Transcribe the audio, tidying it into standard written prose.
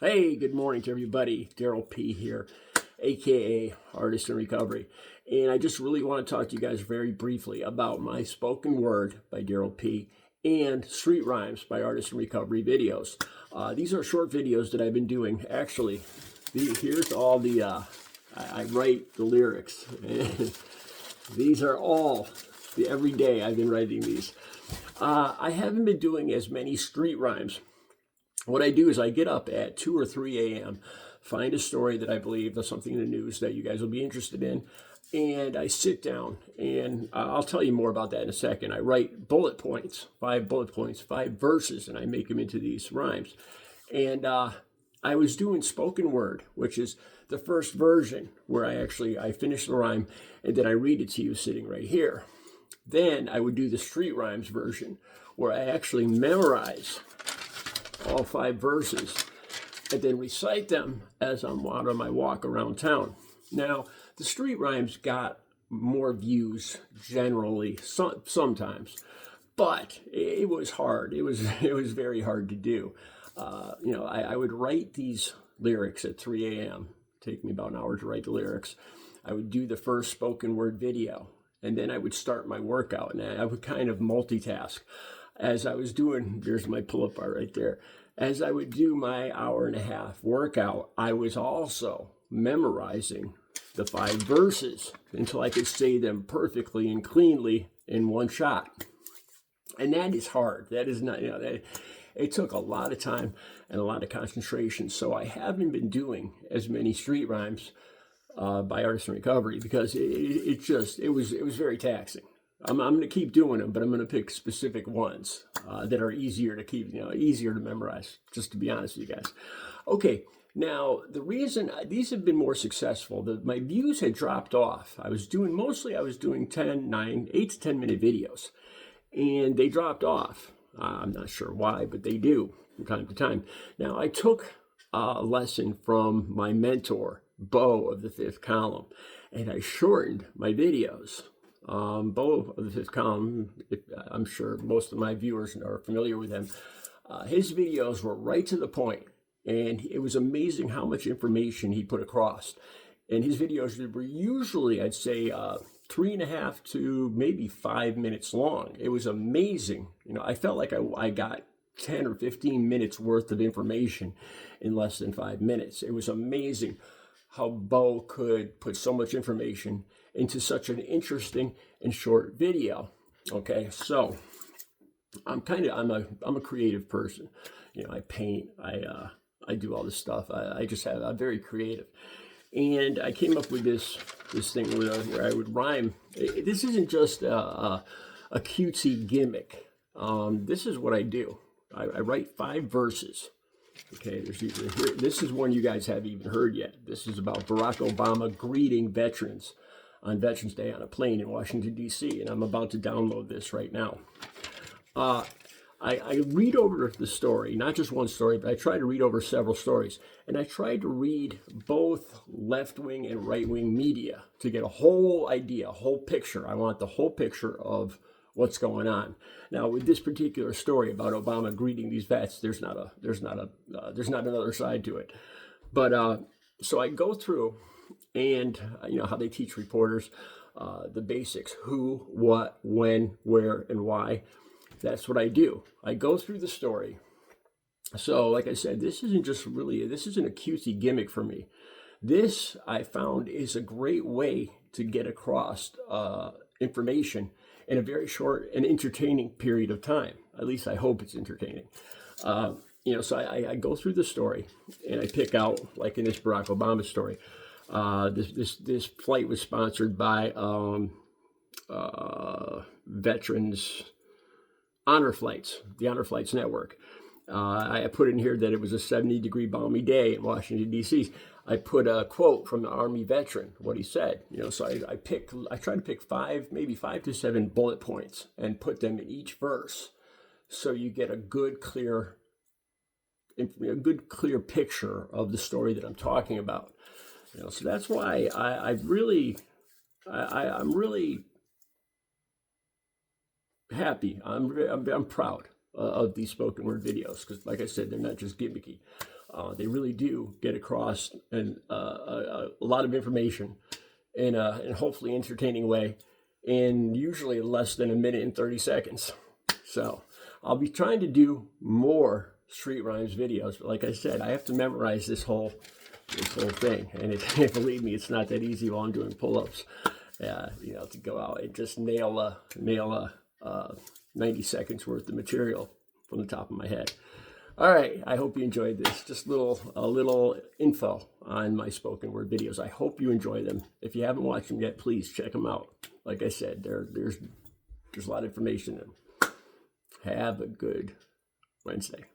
Hey, good morning to everybody. Darryl P here, aka Artist in Recovery. And I just really want to talk to you guys very briefly about my spoken word by Darryl P and street rhymes by Artist in Recovery videos. These are short videos that I've been doing. Actually, here's all the, I write the lyrics. These are all, every day I've been writing these. I haven't been doing as many street rhymes. What I do is I get up at 2 or 3 a.m., find a story that I believe is something in the news that you guys will be interested in, and I sit down, and I'll tell you more about that in a second. I write bullet points, 5 verses, and I make them into these rhymes. And I was doing spoken word, which is the first version where I finish the rhyme, and then I read it to you sitting right here. Then I would do the street rhymes version, where I actually memorize all 5 verses, and then recite them as I'm out on my walk around town. Now, the street rhymes got more views generally, sometimes, but it was hard. It was very hard to do. I would write these lyrics at 3 a.m. Take me about an hour to write the lyrics. I would do the first spoken word video, and then I would start my workout, and I would kind of multitask. As I was doing, there's my pull-up bar right there. As I would do my hour-and-a-half workout, I was also memorizing the 5 verses until I could say them perfectly and cleanly in one shot. And that is hard. That is not, it took a lot of time and a lot of concentration. So I haven't been doing as many street rhymes by Artist in Recovery because it was very taxing. I'm going to keep doing them, but I'm going to pick specific ones that are easier to keep, easier to memorize, just to be honest with you guys. Okay, now the reason these have been more successful, my views had dropped off. I was doing 8 to 10 minute videos, and they dropped off. I'm not sure why, but they do from time to time. Now, I took a lesson from my mentor, BEAU of the 5th column, and I shortened my videos. BEAU of the 5th column, I'm sure most of my viewers are familiar with him. His videos were right to the point, and it was amazing how much information he put across. And his videos were usually, I'd say, 3.5 to maybe 5 minutes long. It was amazing. I felt like I got 10 or 15 minutes worth of information in less than 5 minutes. It was amazing how BEAU could put so much information into such an interesting and short video. Okay, so I'm a creative person. I paint, I do all this stuff. I'm very creative. And I came up with this thing where I would rhyme. This isn't just a cutesy gimmick. This is what I do. I write 5 verses. Okay, this is one you guys haven't even heard yet. This is about Barack Obama greeting veterans on Veterans Day on a plane in Washington, D.C., and I'm about to download this right now. I read over the story, not just one story, but I try to read over several stories. And I try to read both left-wing and right-wing media to get a whole idea, a whole picture. I want the whole picture of what's going on. Now, with this particular story about Obama greeting these vets, there's not another side to it. But so I go through, and how they teach reporters the basics: who, what, when, where, and why. That's what I do. I go through the story. So, like I said, this isn't a cutesy gimmick for me. This, I found, is a great way to get across information in a very short and entertaining period of time. At least I hope it's entertaining. So I go through the story, and I pick out, like in this Barack Obama story, this flight was sponsored by Veterans Honor Flights, the Honor Flights Network. I put in here that it was a 70-degree balmy day in Washington, D.C. I put a quote from the Army veteran, what he said. So I try to pick 5 to 7 bullet points and put them in each verse, so you get a good, clear picture of the story that I'm talking about. So that's why I'm really happy. I'm proud of these spoken word videos because, like I said, they're not just gimmicky. They really do get across a lot of information in a hopefully entertaining way, in usually less than 1 minute and 30 seconds. So I'll be trying to do more street rhymes videos, but like I said, I have to memorize this whole thing, and believe me, it's not that easy while I'm doing pull-ups. To go out and just nail a 90 seconds worth of material from the top of my head. All right, I hope you enjoyed this. Just a little info on my spoken word videos. I hope you enjoy them. If you haven't watched them yet, please check them out. Like I said, there's a lot of information in them. Have a good Wednesday.